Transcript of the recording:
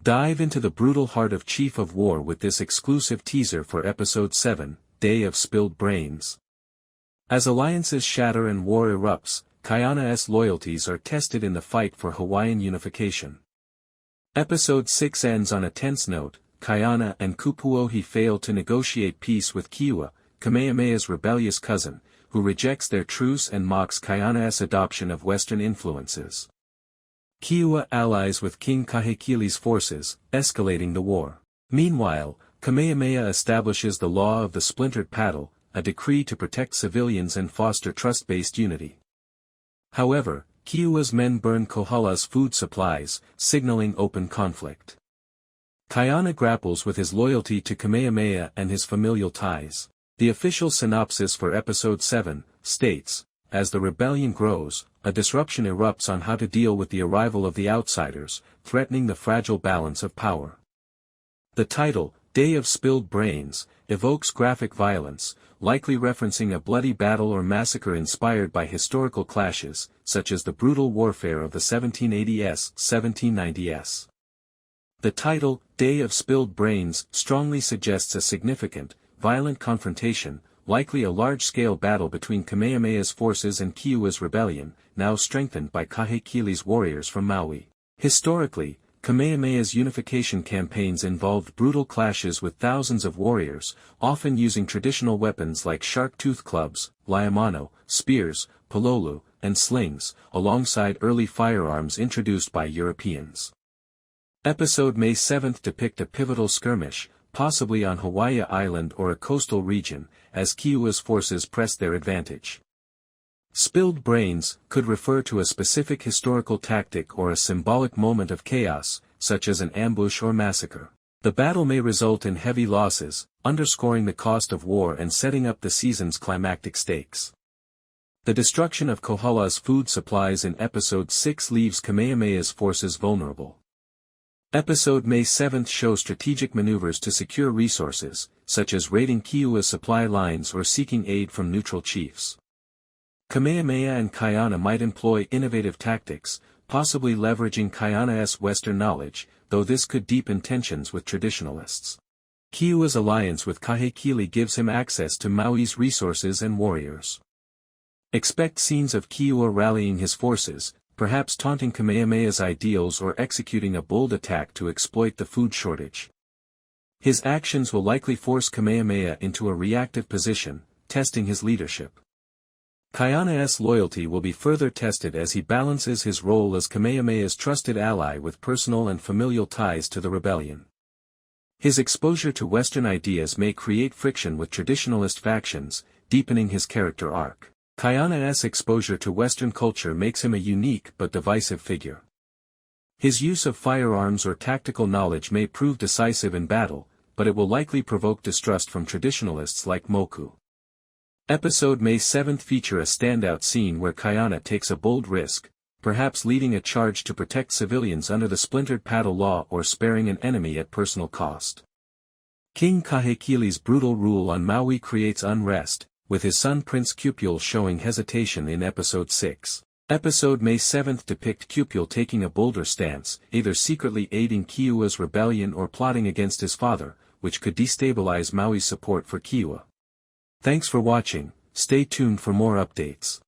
Dive into the brutal heart of Chief of War with this exclusive teaser for Episode 7, Day of Spilled Brains. As alliances shatter and war erupts, Kaʻiana's loyalties are tested in the fight for Hawaiian unification. Episode 6 ends on a tense note. Kaʻiana and Kupuohi fail to negotiate peace with Keoua, Kamehameha's rebellious cousin, who rejects their truce and mocks Kaʻiana's adoption of Western influences. Keoua allies with King Kahekili's forces, escalating the war. Meanwhile, Kamehameha establishes the law of the Splintered Paddle, a decree to protect civilians and foster trust-based unity. However, Keoua's men burn Kohala's food supplies, signaling open conflict. Kaʻiana grapples with his loyalty to Kamehameha and his familial ties. The official synopsis for Episode 7 states, as the rebellion grows, a disruption erupts on how to deal with the arrival of the outsiders, threatening the fragile balance of power. The title, Day of Spilled Brains, evokes graphic violence, likely referencing a bloody battle or massacre inspired by historical clashes, such as the brutal warfare of the 1780s-1790s. The title, Day of Spilled Brains, strongly suggests a significant, violent confrontation, likely a large-scale battle between Kamehameha's forces and Keoua's rebellion, now strengthened by Kahekili's warriors from Maui. Historically, Kamehameha's unification campaigns involved brutal clashes with thousands of warriors, often using traditional weapons like shark-tooth clubs, liamano, spears, pololu, and slings, alongside early firearms introduced by Europeans. Episode May 7 depict a pivotal skirmish, possibly on Hawaii Island or a coastal region, as Keoua's forces press their advantage. Spilled brains could refer to a specific historical tactic or a symbolic moment of chaos, such as an ambush or massacre. The battle may result in heavy losses, underscoring the cost of war and setting up the season's climactic stakes. The destruction of Kohala's food supplies in Episode 6 leaves Kamehameha's forces vulnerable. Episode May 7 shows strategic maneuvers to secure resources, such as raiding Keoua's supply lines or seeking aid from neutral chiefs. Kamehameha and Kaʻiana might employ innovative tactics, possibly leveraging Kaʻiana's Western knowledge, though this could deepen tensions with traditionalists. Keoua's alliance with Kahekili gives him access to Maui's resources and warriors. Expect scenes of Keoua rallying his forces, perhaps taunting Kamehameha's ideals or executing a bold attack to exploit the food shortage. His actions will likely force Kamehameha into a reactive position, testing his leadership. Kaʻiana's loyalty will be further tested as he balances his role as Kamehameha's trusted ally with personal and familial ties to the rebellion. His exposure to Western ideas may create friction with traditionalist factions, deepening his character arc. Kaʻiana's exposure to Western culture makes him a unique but divisive figure. His use of firearms or tactical knowledge may prove decisive in battle, but it will likely provoke distrust from traditionalists like Moku. Episode May 7 feature a standout scene where Kaʻiana takes a bold risk, perhaps leading a charge to protect civilians under the Splintered Paddle law or sparing an enemy at personal cost. King Kahekili's brutal rule on Maui creates unrest, with his son Prince Kupuohi showing hesitation in Episode 6. Episode May 7 depict Kupuohi taking a bolder stance, either secretly aiding Keoua's rebellion or plotting against his father, which could destabilize Maui's support for Keoua. Thanks for watching, stay tuned for more updates.